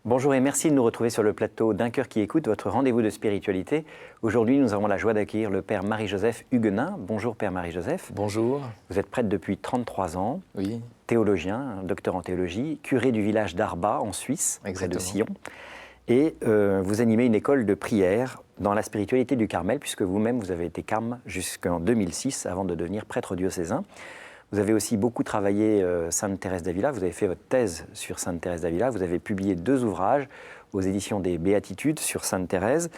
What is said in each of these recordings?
Bonjour et merci de nous retrouver sur le plateau d'Un cœur qui écoute, votre rendez-vous de spiritualité. Aujourd'hui, nous avons la joie d'accueillir le Père Marie-Joseph Huguenin. Bonjour Père Marie-Joseph. Bonjour. Vous êtes prêtre depuis 33 ans, Oui, théologien, docteur en théologie, curé du village d'Arba en Suisse, près de exactement. Sion. Et vous animez une école de prière dans la spiritualité du Carmel, puisque vous-même, vous avez été carme jusqu'en 2006, avant de devenir prêtre diocésain. Vous avez aussi beaucoup travaillé Sainte Thérèse d'Avila, vous avez fait votre thèse sur Sainte Thérèse d'Avila, vous avez publié 2 ouvrages aux éditions des Béatitudes sur Sainte Thérèse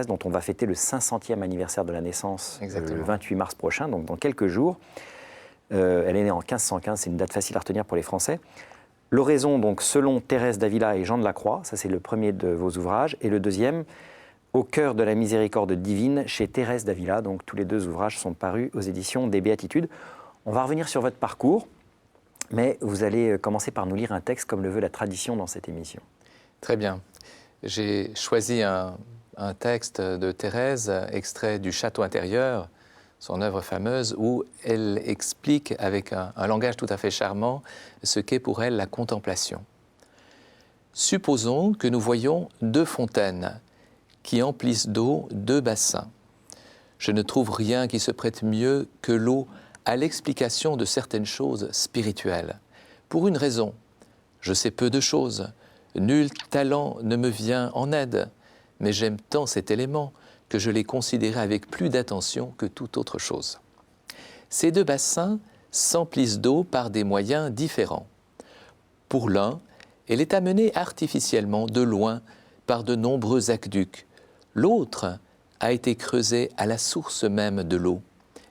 dont on va fêter le 500e anniversaire de la naissance le 28 mars prochain, donc dans quelques jours. Elle est née en 1515, c'est une date facile à retenir pour les Français. L'oraison, donc, selon Thérèse d'Avila et Jean de la Croix, ça c'est le premier de vos ouvrages, et le deuxième, Au cœur de la miséricorde divine, chez Thérèse d'Avila. Donc tous les 2 ouvrages sont parus aux éditions des Béatitudes. On va revenir sur votre parcours, mais vous allez commencer par nous lire un texte comme le veut la tradition dans cette émission. Très bien. J'ai choisi un texte de Thérèse, extrait du Château intérieur, son œuvre fameuse, où elle explique avec un langage tout à fait charmant ce qu'est pour elle la contemplation. Supposons que nous voyons 2 fontaines qui emplissent d'eau 2 bassins. Je ne trouve rien qui se prête mieux que l'eau à l'explication de certaines choses spirituelles. Pour une raison, je sais peu de choses, nul talent ne me vient en aide, mais j'aime tant cet élément que je l'ai considéré avec plus d'attention que toute autre chose. Ces 2 bassins s'emplissent d'eau par des moyens différents. Pour l'un, elle est amenée artificiellement de loin par de nombreux aqueducs. L'autre a été creusé à la source même de l'eau,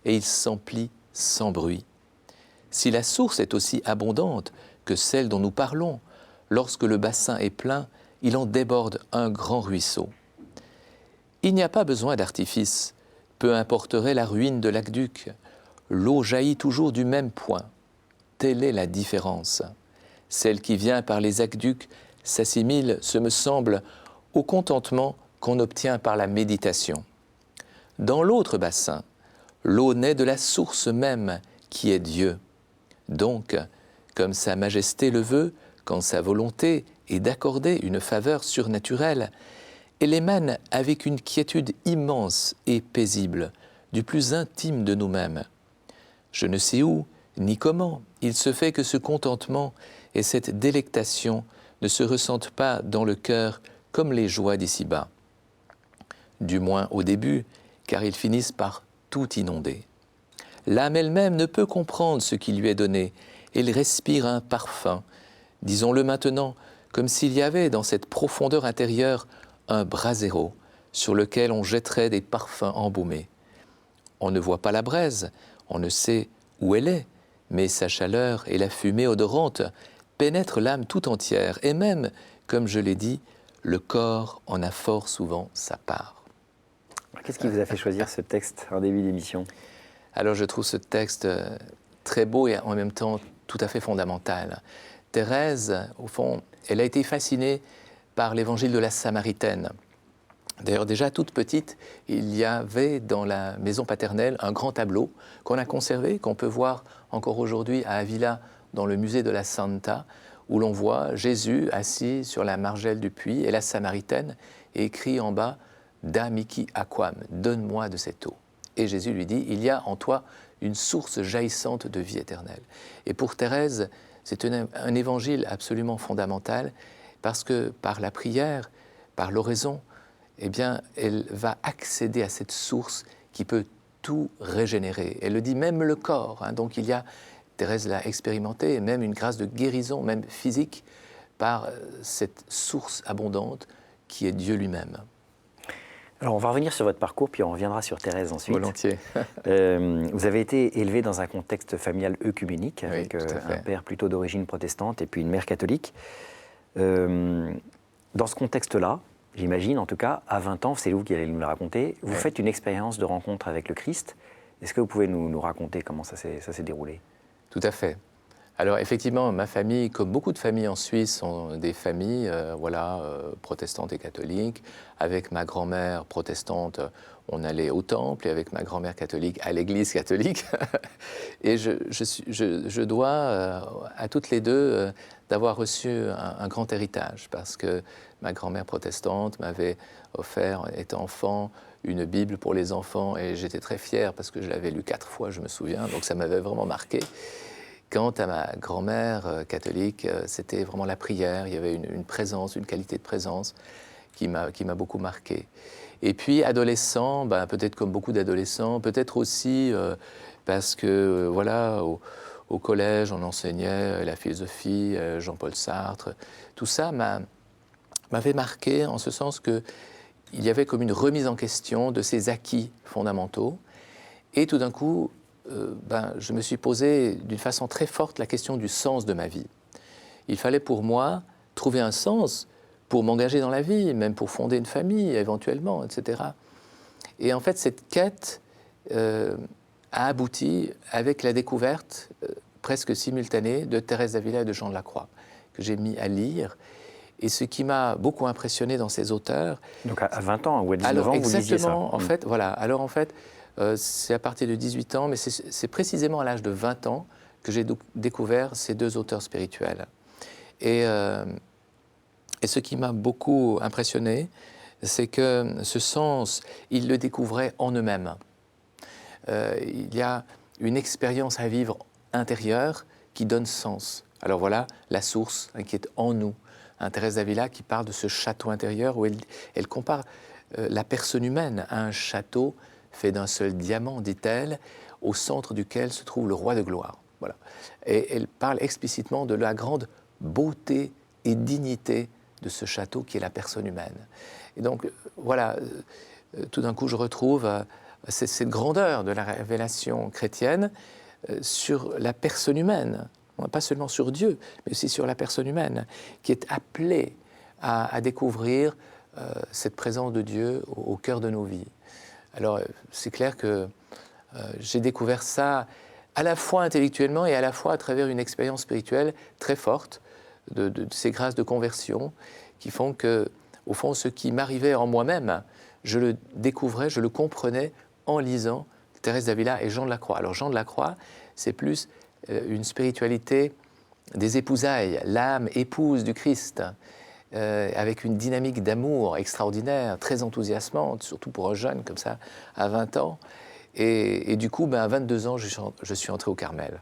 et il s'emplit sans bruit. Si la source est aussi abondante que celle dont nous parlons, lorsque le bassin est plein, il en déborde un grand ruisseau. Il n'y a pas besoin d'artifice, peu importerait la ruine de l'aqueduc. L'eau jaillit toujours du même point. Telle est la différence. Celle qui vient par les aqueducs s'assimile, ce me semble, au contentement qu'on obtient par la méditation. Dans l'autre bassin, l'eau naît de la source même qui est Dieu. Donc, comme sa majesté le veut, quand sa volonté est d'accorder une faveur surnaturelle, elle émane avec une quiétude immense et paisible, du plus intime de nous-mêmes. Je ne sais où, ni comment, il se fait que ce contentement et cette délectation ne se ressentent pas dans le cœur comme les joies d'ici-bas. Du moins au début, car ils finissent par tout inonder. L'âme elle-même ne peut comprendre ce qui lui est donné. Elle respire un parfum, disons-le maintenant, comme s'il y avait dans cette profondeur intérieure un brasero sur lequel on jetterait des parfums embaumés. On ne voit pas la braise, on ne sait où elle est, mais sa chaleur et la fumée odorante pénètrent l'âme tout entière, et même, comme je l'ai dit, le corps en a fort souvent sa part. Qu'est-ce qui vous a fait choisir ce texte en début d'émission ? Alors je trouve ce texte très beau et en même temps tout à fait fondamental. Thérèse, au fond, elle a été fascinée par l'évangile de la Samaritaine. D'ailleurs, déjà toute petite, il y avait dans la maison paternelle un grand tableau qu'on a conservé, qu'on peut voir encore aujourd'hui à Avila, dans le musée de la Santa, où l'on voit Jésus assis sur la margelle du puits et la Samaritaine, et écrit en bas « Da mihi aquam » « Donne-moi de cette eau ». Et Jésus lui dit « Il y a en toi une source jaillissante de vie éternelle ». Et pour Thérèse, c'est un évangile absolument fondamental, parce que par la prière, par l'oraison, eh bien, elle va accéder à cette source qui peut tout régénérer. Elle le dit, même le corps. Donc il y a, Thérèse l'a expérimenté, même une grâce de guérison, même physique, par cette source abondante qui est Dieu lui-même. Alors on va revenir sur votre parcours, puis on reviendra sur Thérèse ensuite. Volontiers. Vous avez été élevé dans un contexte familial œcuménique, avec un père plutôt d'origine protestante et puis une mère catholique. Dans ce contexte-là, j'imagine, en tout cas, à 20 ans, c'est vous qui allez nous le raconter, vous faites une expérience de rencontre avec le Christ. Est-ce que vous pouvez nous raconter comment ça s'est déroulé ? Tout à fait. Alors effectivement, ma famille, comme beaucoup de familles en Suisse, sont des familles protestantes et catholiques. Avec ma grand-mère protestante, on allait au temple, et avec ma grand-mère catholique, à l'église catholique. Et je dois à toutes les deux d'avoir reçu un grand héritage, parce que ma grand-mère protestante m'avait offert, étant enfant, une Bible pour les enfants, et j'étais très fier parce que je l'avais lue 4 fois, je me souviens, donc ça m'avait vraiment marqué. Quant à ma grand-mère catholique, c'était vraiment la prière. Il y avait une présence, une qualité de présence qui m'a beaucoup marqué. Et puis, adolescent, peut-être comme beaucoup d'adolescents, peut-être aussi parce que, au collège, on enseignait la philosophie, Jean-Paul Sartre. Tout ça m'avait marqué en ce sens qu'il y avait comme une remise en question de ces acquis fondamentaux. Et tout d'un coup, je me suis posé d'une façon très forte la question du sens de ma vie. Il fallait pour moi trouver un sens pour m'engager dans la vie, même pour fonder une famille éventuellement, etc. Et en fait, cette quête a abouti avec la découverte presque simultanée de Thérèse d'Avila et de Jean de la Croix, que j'ai mis à lire. Et ce qui m'a beaucoup impressionné dans ces auteurs... Donc à 20 ans ou à 19 ans, vous lisiez ça. Exactement, en fait, voilà. Alors en fait, c'est à partir de 18 ans, mais c'est précisément à l'âge de 20 ans que j'ai découvert ces 2 auteurs spirituels. Et ce qui m'a beaucoup impressionné, c'est que ce sens, ils le découvraient en eux-mêmes. Il y a une expérience à vivre intérieure qui donne sens. Alors voilà, la source qui est en nous. Thérèse d'Avila qui parle de ce château intérieur où elle compare la personne humaine à un château fait d'un seul diamant, dit-elle, au centre duquel se trouve le roi de gloire. Voilà. Et elle parle explicitement de la grande beauté et dignité de ce château qui est la personne humaine. Et donc, voilà, tout d'un coup, je retrouve cette grandeur de la révélation chrétienne sur la personne humaine, pas seulement sur Dieu, mais aussi sur la personne humaine, qui est appelée à découvrir cette présence de Dieu au cœur de nos vies. Alors, c'est clair que j'ai découvert ça à la fois intellectuellement et à la fois à travers une expérience spirituelle très forte de ces grâces de conversion qui font que, au fond, ce qui m'arrivait en moi-même, je le découvrais, je le comprenais en lisant Thérèse d'Avila et Jean de la Croix. Alors, Jean de la Croix, c'est plus une spiritualité des épousailles, l'âme épouse du Christ, avec une dynamique d'amour extraordinaire, très enthousiasmante, surtout pour un jeune comme ça, à 20 ans. Et du coup, à 22 ans, je suis entré au Carmel.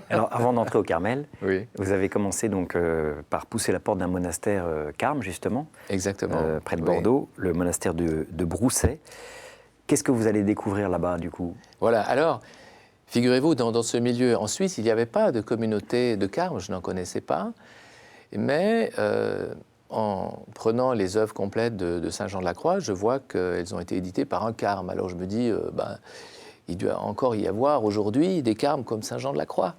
Alors, avant d'entrer au Carmel, oui. Vous avez commencé donc par pousser la porte d'un monastère carme, justement. Exactement. Près de Bordeaux, oui. Le monastère de Brousset. Qu'est-ce que vous allez découvrir là-bas, du coup? Voilà, alors, figurez-vous, dans ce milieu, en Suisse, il n'y avait pas de communauté de carme, je n'en connaissais pas. Mais en prenant les œuvres complètes de Saint Jean de la Croix, je vois qu'elles ont été éditées par un carme. Alors je me dis, il doit encore y avoir aujourd'hui des carmes comme Saint Jean de la Croix.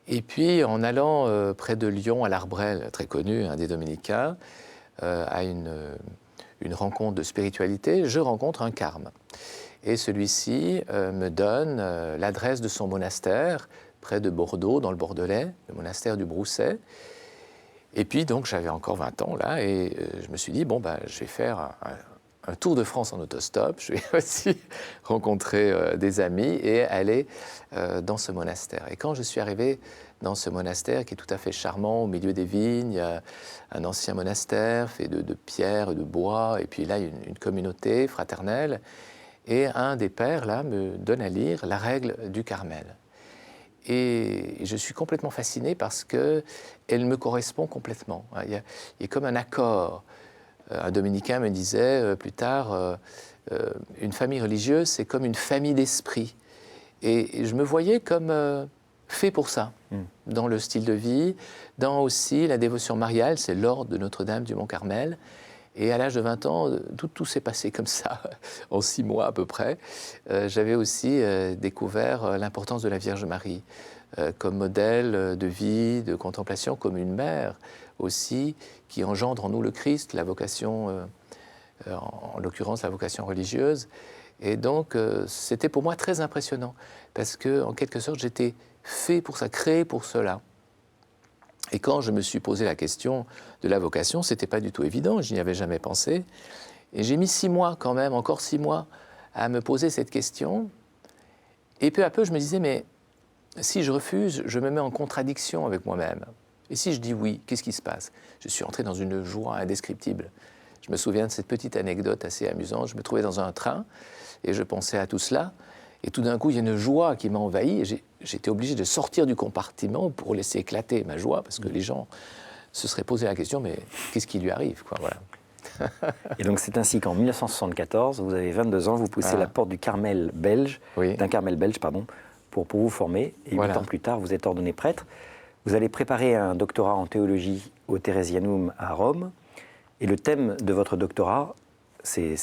Et puis en allant près de Lyon, à l'Arbrel, très connu, des dominicains, à une rencontre de spiritualité, je rencontre un carme. Et celui-ci me donne l'adresse de son monastère, près de Bordeaux, dans le Bordelais, le monastère du Brousset. Et puis donc j'avais encore 20 ans là, et je me suis dit, je vais faire un tour de France en autostop, je vais aussi rencontrer des amis et aller dans ce monastère. Et quand je suis arrivé dans ce monastère qui est tout à fait charmant, au milieu des vignes, un ancien monastère fait de pierre et de bois, et puis là une communauté fraternelle, et un des pères là me donne à lire la règle du Carmel. Et je suis complètement fasciné parce qu'elle me correspond complètement. Il y a comme un accord. Un dominicain me disait plus tard, une famille religieuse, c'est comme une famille d'esprit. Et je me voyais comme fait pour ça, dans le style de vie, dans aussi la dévotion mariale, c'est l'ordre de Notre-Dame du Mont-Carmel. Et à l'âge de 20 ans, tout s'est passé comme ça, en 6 mois à peu près. J'avais aussi découvert l'importance de la Vierge Marie comme modèle de vie, de contemplation, comme une mère aussi, qui engendre en nous le Christ, la vocation, en l'occurrence la vocation religieuse. Et donc, c'était pour moi très impressionnant, parce que en quelque sorte, j'étais fait pour ça, créé pour cela. Et quand je me suis posé la question de la vocation, ce n'était pas du tout évident, je n'y avais jamais pensé. Et j'ai mis 6 mois quand même, encore 6 mois, à me poser cette question. Et peu à peu, je me disais, mais si je refuse, je me mets en contradiction avec moi-même. Et si je dis oui, qu'est-ce qui se passe? Je suis entré dans une joie indescriptible. Je me souviens de cette petite anecdote assez amusante. Je me trouvais dans un train et je pensais à tout cela. Et tout d'un coup, il y a une joie qui m'a envahi et j'étais obligé de sortir du compartiment pour laisser éclater ma joie parce que les gens se seraient posé la question, mais qu'est-ce qui lui arrive, quoi, voilà. Et donc c'est ainsi qu'en 1974, vous avez 22 ans, vous poussez la porte du Carmel belge, Oui. d'un Carmel belge, pardon, pour vous former. Et 8 ans plus tard, vous êtes ordonné prêtre. Vous allez préparer un doctorat en théologie au Theresianum à Rome. Et le thème de votre doctorat, c'est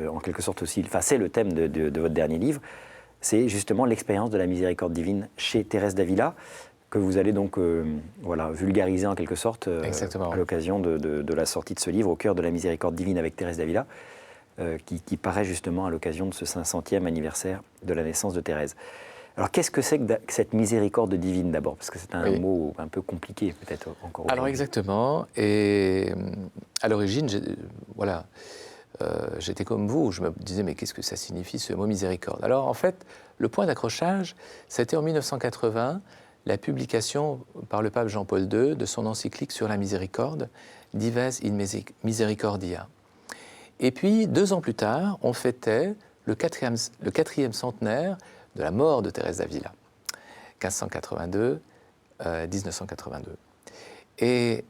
en quelque sorte aussi, enfin c'est le thème de votre dernier livre, c'est justement l'expérience de la miséricorde divine chez Thérèse d'Avila, que vous allez donc vulgariser en quelque sorte à l'occasion de la sortie de ce livre, Au cœur de la miséricorde divine avec Thérèse d'Avila, qui paraît justement à l'occasion de ce 500e anniversaire de la naissance de Thérèse. Alors qu'est-ce que c'est que cette miséricorde divine d'abord? Parce que c'est un mot un peu compliqué peut-être encore aujourd'hui. Alors exactement, et à l'origine, j'étais comme vous, je me disais mais qu'est-ce que ça signifie ce mot miséricorde? Alors en fait, le point d'accrochage, c'était en 1980, la publication par le pape Jean-Paul II de son encyclique sur la miséricorde, Dives in Misericordia. Et puis 2 ans plus tard, on fêtait le 4e centenaire de la mort de Thérèse d'Avila, 1582-1982. Et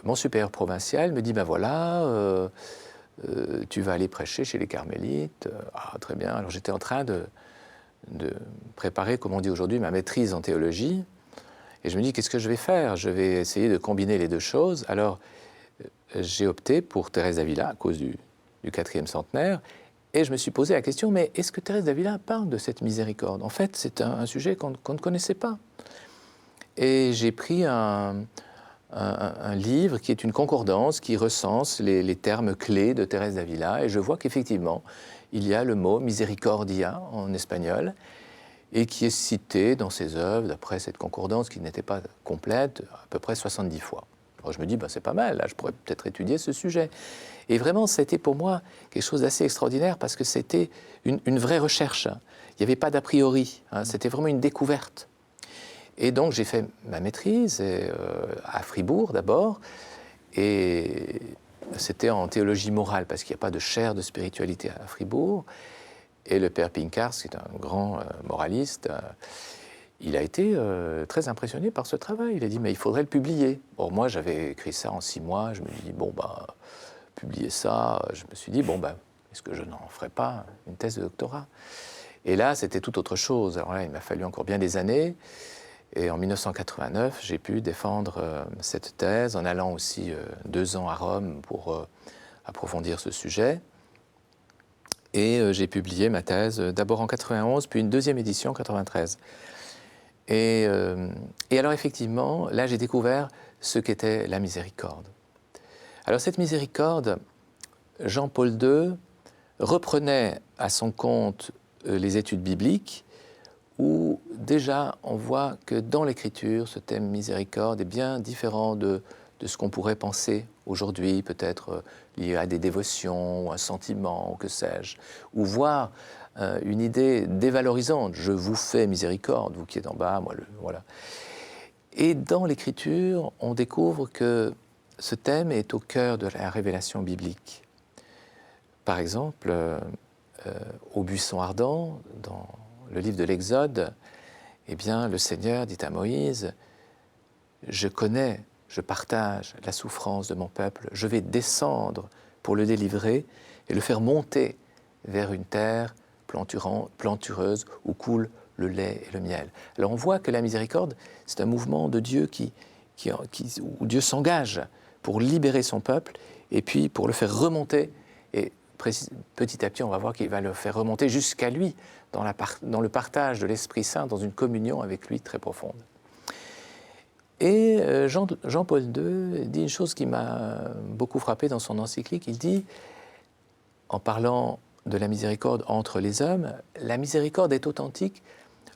mon supérieur provincial me dit, ben voilà, tu vas aller prêcher chez les carmélites. Ah, très bien. Alors j'étais en train de préparer, comme on dit aujourd'hui, ma maîtrise en théologie. Et je me dis, qu'est-ce que je vais faire? Je vais essayer de combiner les 2 choses. Alors j'ai opté pour Thérèse d'Avila à cause du 4e centenaire. Et je me suis posé la question, mais est-ce que Thérèse d'Avila parle de cette miséricorde? En fait, c'est un sujet qu'on ne connaissait pas. Et j'ai pris un livre qui est une concordance qui recense les termes clés de Thérèse d'Avila. Et je vois qu'effectivement, il y a le mot misericordia en espagnol et qui est cité dans ses œuvres, d'après cette concordance qui n'était pas complète, à peu près 70 fois. Alors je me dis, ben, c'est pas mal, là, je pourrais peut-être étudier ce sujet. Et vraiment, c'était pour moi quelque chose d'assez extraordinaire parce que c'était une vraie recherche. Il n'y avait pas d'a priori, c'était vraiment une découverte. Et donc, j'ai fait ma maîtrise à Fribourg d'abord, et c'était en théologie morale parce qu'il n'y a pas de chaire de spiritualité à Fribourg. Et le père Pincars, qui est un grand moraliste, il a été très impressionné par ce travail. Il a dit, mais il faudrait le publier. Or, moi, j'avais écrit ça en 6 mois. Je me suis dit, bon, bah, publier ça. Je me suis dit, bon, bah, est-ce que je n'en ferais pas une thèse de doctorat? Et là, c'était tout autre chose. Alors là, il m'a fallu encore bien des années. Et en 1989, j'ai pu défendre cette thèse en allant aussi 2 ans à Rome pour approfondir ce sujet. Et j'ai publié ma thèse d'abord en 91, puis une 2e édition en 93. Et alors effectivement, là j'ai découvert ce qu'était la miséricorde. Alors cette miséricorde, Jean-Paul II reprenait à son compte les études bibliques, où déjà on voit que dans l'Écriture, ce thème miséricorde est bien différent de ce qu'on pourrait penser aujourd'hui, peut-être lié à des dévotions, ou un sentiment, ou que sais-je, ou voir une idée dévalorisante. Je vous fais miséricorde, vous qui êtes en bas, moi, voilà. Et dans l'Écriture, on découvre que ce thème est au cœur de la révélation biblique. Par exemple, au buisson ardent, dans le livre de l'Exode, eh bien, le Seigneur dit à Moïse, je connais, je partage la souffrance de mon peuple, je vais descendre pour le délivrer et le faire monter vers une terre plantureuse où coule le lait et le miel. Alors on voit que la miséricorde, c'est un mouvement de Dieu où Dieu s'engage pour libérer son peuple et puis pour le faire remonter. Et petit à petit, on va voir qu'il va le faire remonter jusqu'à lui, dans le partage de l'Esprit Saint, dans une communion avec lui très profonde. Et Jean-Paul II dit une chose qui m'a beaucoup frappé dans son encyclique. Il dit, en parlant de la miséricorde entre les hommes, la miséricorde est authentique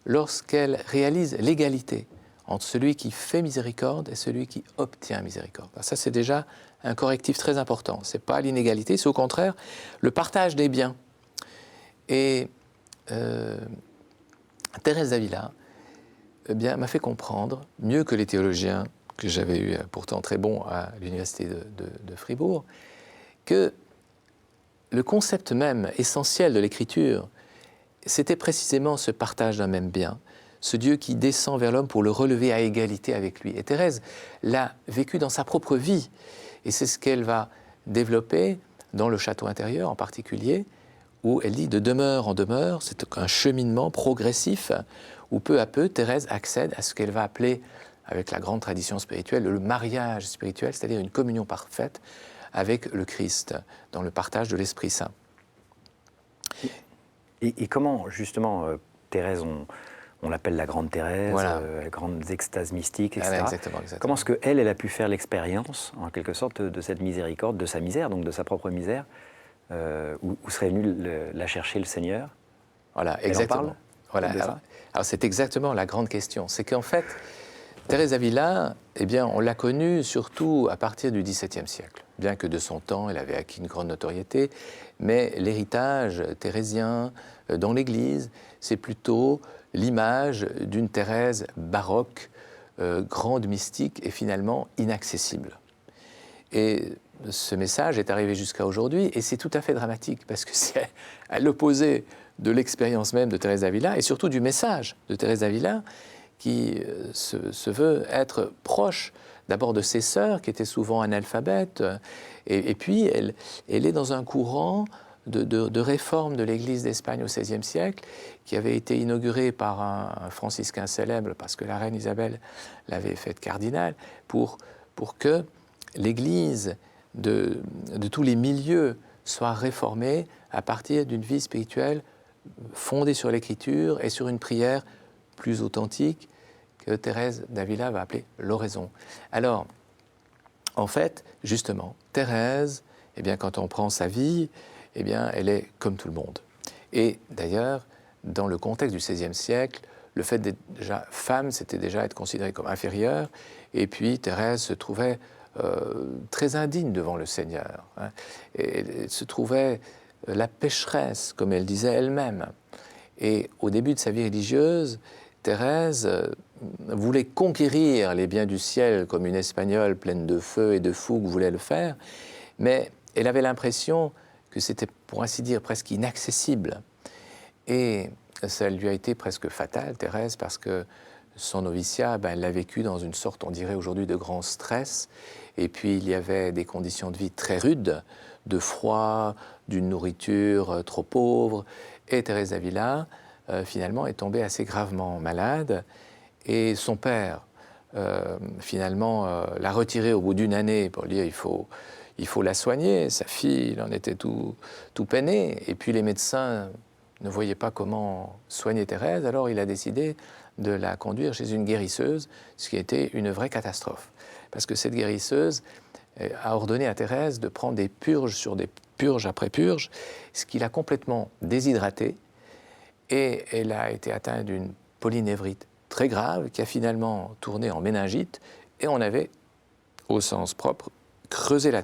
lorsqu'elle réalise l'égalité entre celui qui fait miséricorde et celui qui obtient miséricorde. Alors ça, c'est déjà un correctif très important. Ce n'est pas l'inégalité, c'est au contraire le partage des biens. Et Thérèse d'Avila m'a fait comprendre, mieux que les théologiens que j'avais eu pourtant très bons à l'université de Fribourg, que le concept même essentiel de l'écriture, c'était précisément ce partage d'un même bien, ce Dieu qui descend vers l'homme pour le relever à égalité avec lui. Et Thérèse l'a vécu dans sa propre vie, et c'est ce qu'elle va développer dans le château intérieur en particulier, où elle dit de demeure en demeure, c'est un cheminement progressif, où peu à peu Thérèse accède à ce qu'elle va appeler, avec la grande tradition spirituelle, le mariage spirituel, c'est-à-dire une communion parfaite avec le Christ, dans le partage de l'Esprit Saint. Et comment, justement, Thérèse, on l'appelle la Grande Thérèse, Voilà. grandes extases mystiques, etc. Exactement. Comment est-ce qu'elle a pu faire l'expérience, en quelque sorte, de cette miséricorde, de sa misère, donc de sa propre misère, où serait venu la chercher le Seigneur? Voilà, elle exactement. en parle Voilà. Alors c'est exactement la grande question. C'est qu'en fait, Thérèse d'Avila, eh bien, on l'a connue surtout à partir du XVIIe siècle. Bien que de son temps, elle avait acquis une grande notoriété, mais l'héritage thérésien dans l'Église, c'est plutôt l'image d'une Thérèse baroque, grande mystique et finalement inaccessible. Et ce message est arrivé jusqu'à aujourd'hui, et c'est tout à fait dramatique, parce que c'est à l'opposé de l'expérience même de Thérèse d'Avila, et surtout du message de Thérèse d'Avila, qui se veut être proche d'abord de ses sœurs, qui étaient souvent analphabètes, et puis elle est dans un courant de réforme de l'Église d'Espagne au XVIe siècle, qui avait été inauguré par un franciscain célèbre, parce que la reine Isabelle l'avait fait cardinal, pour que l'Église de tous les milieux soit réformée à partir d'une vie spirituelle fondée sur l'Écriture et sur une prière plus authentique que Thérèse d'Avila va appeler l'oraison. Alors, en fait, justement, Thérèse, eh bien, quand on prend sa vie, eh bien, elle est comme tout le monde. Et d'ailleurs, dans le contexte du XVIe siècle, le fait d'être déjà femme, c'était déjà être considéré comme inférieur. Et puis, Thérèse se trouvait très indigne devant le Seigneur. Hein, et elle se trouvait la pécheresse, comme elle disait elle-même. Et au début de sa vie religieuse, Thérèse voulait conquérir les biens du ciel comme une Espagnole pleine de feu et de fougue voulait le faire, mais elle avait l'impression que c'était, pour ainsi dire, presque inaccessible. Et ça lui a été presque fatal, Thérèse, parce que son noviciat, elle l'a vécu dans une sorte, on dirait aujourd'hui, de grand stress. Et puis, il y avait des conditions de vie très rudes, de froid, d'une nourriture trop pauvre. Et Thérèse d'Avila, finalement, est tombée assez gravement malade. Et son père, finalement, l'a retirée au bout d'une année pour lui dire il faut la soigner. Sa fille, il en était tout peiné. Et puis, les médecins ne voyaient pas comment soigner Thérèse. Alors, il a décidé de la conduire chez une guérisseuse, ce qui était une vraie catastrophe. Parce que cette guérisseuse a ordonné à Thérèse de prendre des purges sur des purges après purges, ce qui l'a complètement déshydratée. Et elle a été atteinte d'une polynévrite très grave qui a finalement tourné en méningite. Et on avait, au sens propre, creusé la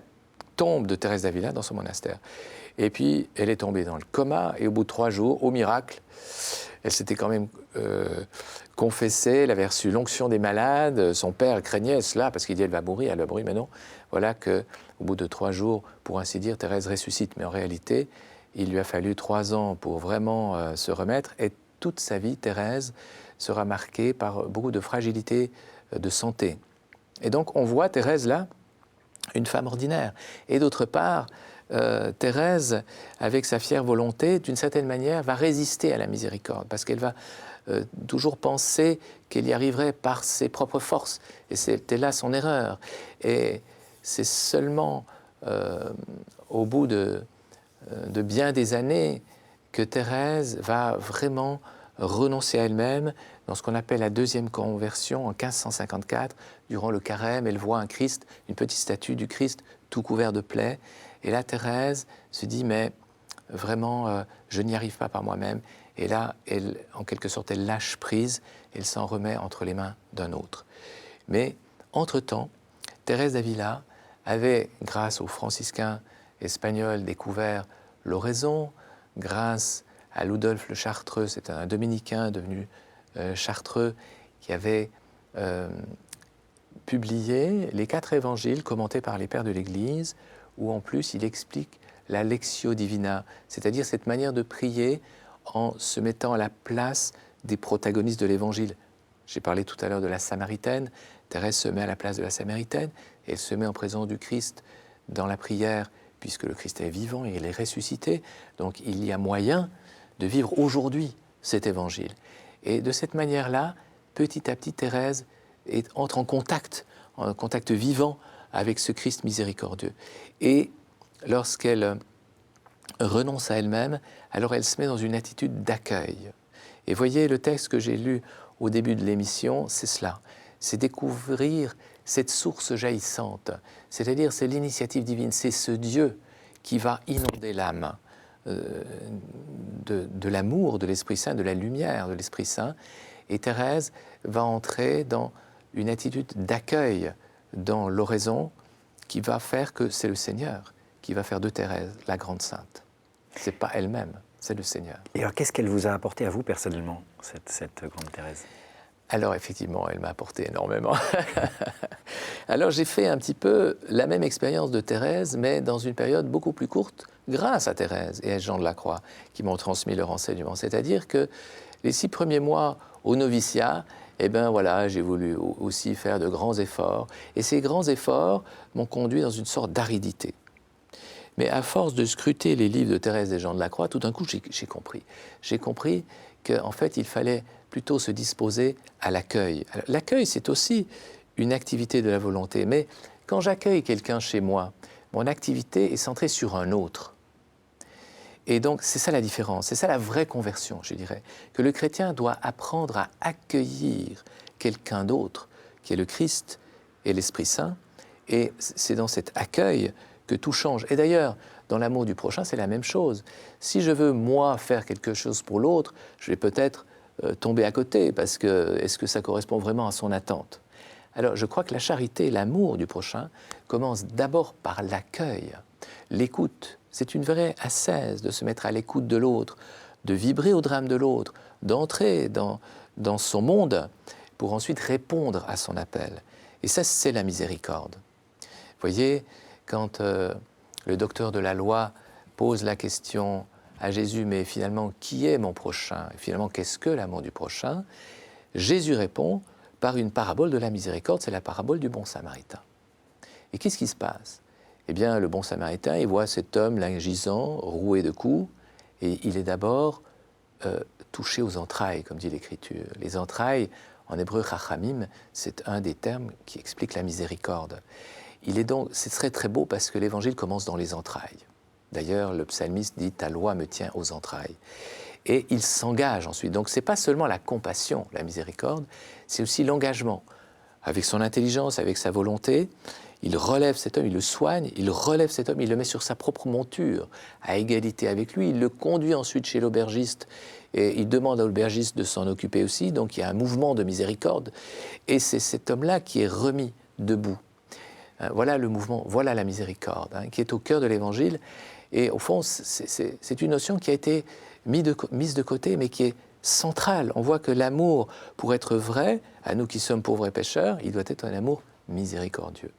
tombe de Thérèse d'Avila dans son monastère. Et puis, elle est tombée dans le coma. Et au bout de 3 jours, au miracle, elle s'était quand même confessée, elle avait reçu l'onction des malades. Son père craignait cela parce qu'il dit elle va mourir, mais non. Voilà qu'au bout de 3 jours, pour ainsi dire, Thérèse ressuscite. Mais en réalité, il lui a fallu 3 ans pour vraiment se remettre. Et toute sa vie, Thérèse sera marquée par beaucoup de fragilité de santé. Et donc, on voit Thérèse là, une femme ordinaire. Et d'autre part, Thérèse, avec sa fière volonté, d'une certaine manière, va résister à la miséricorde, parce qu'elle va toujours penser qu'elle y arriverait par ses propres forces. Et c'était là son erreur. Et c'est seulement au bout de bien des années que Thérèse va vraiment renoncer à elle-même dans ce qu'on appelle la deuxième conversion en 1554. Durant le carême, elle voit un Christ, une petite statue du Christ tout couvert de plaies. Et là, Thérèse se dit, mais vraiment, je n'y arrive pas par moi-même. Et là, en quelque sorte, elle lâche prise, elle s'en remet entre les mains d'un autre. Mais, entre-temps, Thérèse d'Avila avait, grâce aux franciscains espagnols, découvert l'oraison, grâce à Ludolphe le Chartreux, c'est un dominicain devenu chartreux, qui avait publié les 4 évangiles commentés par les pères de l'Église, où en plus il explique la Lectio Divina, c'est-à-dire cette manière de prier en se mettant à la place des protagonistes de l'Évangile. J'ai parlé tout à l'heure de la Samaritaine. Thérèse se met à la place de la Samaritaine, et elle se met en présence du Christ dans la prière, puisque le Christ est vivant et il est ressuscité. Donc il y a moyen de vivre aujourd'hui cet Évangile. Et de cette manière-là, petit à petit, Thérèse entre en contact vivant avec ce Christ miséricordieux. Et lorsqu'elle renonce à elle-même, alors elle se met dans une attitude d'accueil. Et voyez, le texte que j'ai lu au début de l'émission, c'est cela. C'est découvrir cette source jaillissante. C'est-à-dire, c'est l'initiative divine, c'est ce Dieu qui va inonder l'âme de l'amour de l'Esprit Saint, de la lumière de l'Esprit Saint. Et Thérèse va entrer dans une attitude d'accueil dans l'oraison qui va faire que c'est le Seigneur qui va faire de Thérèse la grande sainte. Ce n'est pas elle-même, c'est le Seigneur. Et alors, qu'est-ce qu'elle vous a apporté à vous personnellement, cette grande Thérèse? Alors, effectivement, elle m'a apporté énormément. Alors, j'ai fait un petit peu la même expérience de Thérèse, mais dans une période beaucoup plus courte, grâce à Thérèse et à Jean de la Croix, qui m'ont transmis leur enseignement. C'est-à-dire que les 6 premiers mois au noviciat, eh bien voilà, j'ai voulu aussi faire de grands efforts. Et ces grands efforts m'ont conduit dans une sorte d'aridité. Mais à force de scruter les livres de Thérèse et Jean de la Croix, tout d'un coup, j'ai compris. J'ai compris qu'en fait, il fallait plutôt se disposer à l'accueil. L'accueil, c'est aussi une activité de la volonté. Mais quand j'accueille quelqu'un chez moi, mon activité est centrée sur un autre. Et donc, c'est ça la différence, c'est ça la vraie conversion, je dirais, que le chrétien doit apprendre à accueillir quelqu'un d'autre, qui est le Christ et l'Esprit Saint, et c'est dans cet accueil que tout change. Et d'ailleurs, dans l'amour du prochain, c'est la même chose. Si je veux, moi, faire quelque chose pour l'autre, je vais peut-être tomber à côté, parce que est-ce que ça correspond vraiment à son attente? Alors, je crois que la charité, l'amour du prochain, commence d'abord par l'accueil, l'écoute. C'est une vraie ascèse de se mettre à l'écoute de l'autre, de vibrer au drame de l'autre, d'entrer dans son monde pour ensuite répondre à son appel. Et ça, c'est la miséricorde. Vous voyez, quand le docteur de la loi pose la question à Jésus, mais finalement, qui est mon prochain? Et finalement, qu'est-ce que l'amour du prochain? Jésus répond par une parabole de la miséricorde, c'est la parabole du bon samaritain. Et qu'est-ce qui se passe? Eh bien, le bon samaritain, il voit cet homme là gisant, roué de coups, et il est d'abord touché aux entrailles, comme dit l'Écriture. Les entrailles, en hébreu, chachamim, c'est un des termes qui explique la miséricorde. Ce serait très beau parce que l'Évangile commence dans les entrailles. D'ailleurs, le psalmiste dit « Ta loi me tient aux entrailles ». Et il s'engage ensuite. Donc, ce n'est pas seulement la compassion, la miséricorde, c'est aussi l'engagement. Avec son intelligence, avec sa volonté, il relève cet homme, il le soigne, il relève cet homme, il le met sur sa propre monture, à égalité avec lui. Il le conduit ensuite chez l'aubergiste et il demande à l'aubergiste de s'en occuper aussi. Donc, il y a un mouvement de miséricorde. Et c'est cet homme-là qui est remis debout. Voilà le mouvement, voilà la miséricorde, qui est au cœur de l'Évangile. Et au fond, c'est une notion qui a été mise de côté, mais qui est centrale. On voit que l'amour, pour être vrai, à nous qui sommes pauvres et pécheurs, il doit être un amour miséricordieux.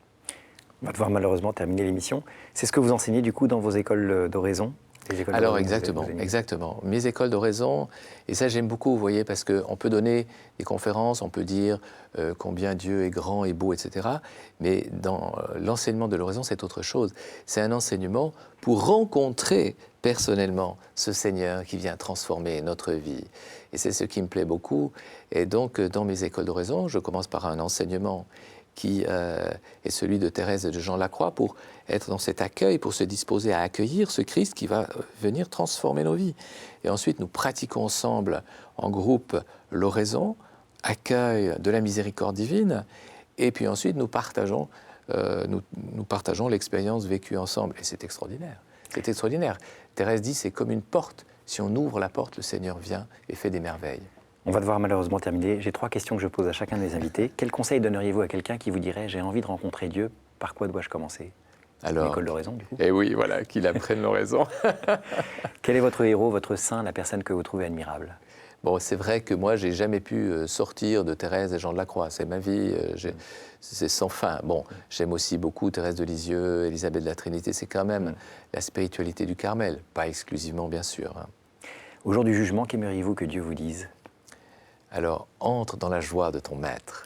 On va devoir malheureusement terminer l'émission. C'est ce que vous enseignez du coup dans vos écoles d'oraison? Alors exactement. Mes écoles d'oraison, et ça j'aime beaucoup, vous voyez, parce qu'on peut donner des conférences, on peut dire combien Dieu est grand et beau, etc. Mais dans l'enseignement de l'oraison, c'est autre chose. C'est un enseignement pour rencontrer personnellement ce Seigneur qui vient transformer notre vie. Et c'est ce qui me plaît beaucoup. Et donc, dans mes écoles d'oraison, je commence par un enseignement qui est celui de Thérèse et de Jean de la Croix, pour être dans cet accueil, pour se disposer à accueillir ce Christ qui va venir transformer nos vies. Et ensuite, nous pratiquons ensemble, en groupe, l'oraison, accueil de la miséricorde divine, et puis ensuite, nous partageons l'expérience vécue ensemble. Et c'est extraordinaire. C'est extraordinaire. Thérèse dit, c'est comme une porte Si on ouvre la porte, le Seigneur vient et fait des merveilles. On va devoir malheureusement terminer. J'ai 3 questions que je pose à chacun des invités. Quel conseil donneriez-vous à quelqu'un qui vous dirait « j'ai envie de rencontrer Dieu, par quoi dois-je commencer » Alors, l'école d'oraison, du coup. Et oui, voilà, qu'il apprenne l'oraison. Quel est votre héros, votre saint, la personne que vous trouvez admirable? Bon, c'est vrai que moi, j'ai jamais pu sortir de Thérèse et Jean de la Croix. C'est ma vie, c'est sans fin. Bon, j'aime aussi beaucoup Thérèse de Lisieux, Élisabeth de la Trinité. C'est quand même la spiritualité du Carmel, pas exclusivement, bien sûr. Au jour du jugement, qu'aimeriez-vous que Dieu vous dise? Alors, entre dans la joie de ton maître.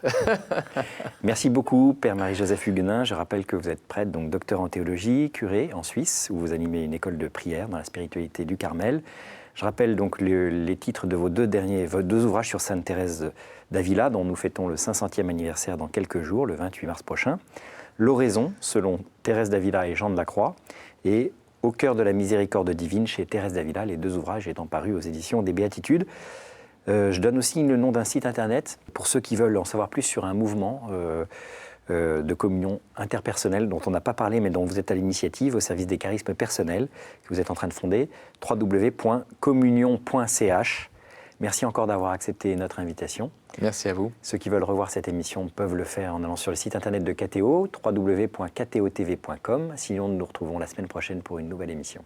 Merci beaucoup, Père Marie-Joseph Huguenin. Je rappelle que vous êtes prêtre, donc docteur en théologie, curé en Suisse, où vous animez une école de prière dans la spiritualité du Carmel. Je rappelle donc les titres de vos deux ouvrages sur Sainte Thérèse d'Avila, dont nous fêtons le 500e anniversaire dans quelques jours, le 28 mars prochain. L'oraison, selon Thérèse d'Avila et Jean de la Croix, et Au cœur de la miséricorde divine chez Thérèse d'Avila, les 2 ouvrages étant parus aux éditions des Béatitudes. Je donne aussi le nom d'un site internet pour ceux qui veulent en savoir plus sur un mouvement de communion interpersonnelle dont on n'a pas parlé mais dont vous êtes à l'initiative au service des charismes personnels que vous êtes en train de fonder, www.communion.ch. Merci encore d'avoir accepté notre invitation. Merci à vous. Ceux qui veulent revoir cette émission peuvent le faire en allant sur le site internet de KTO, www.ktotv.com. Sinon, nous nous retrouvons la semaine prochaine pour une nouvelle émission.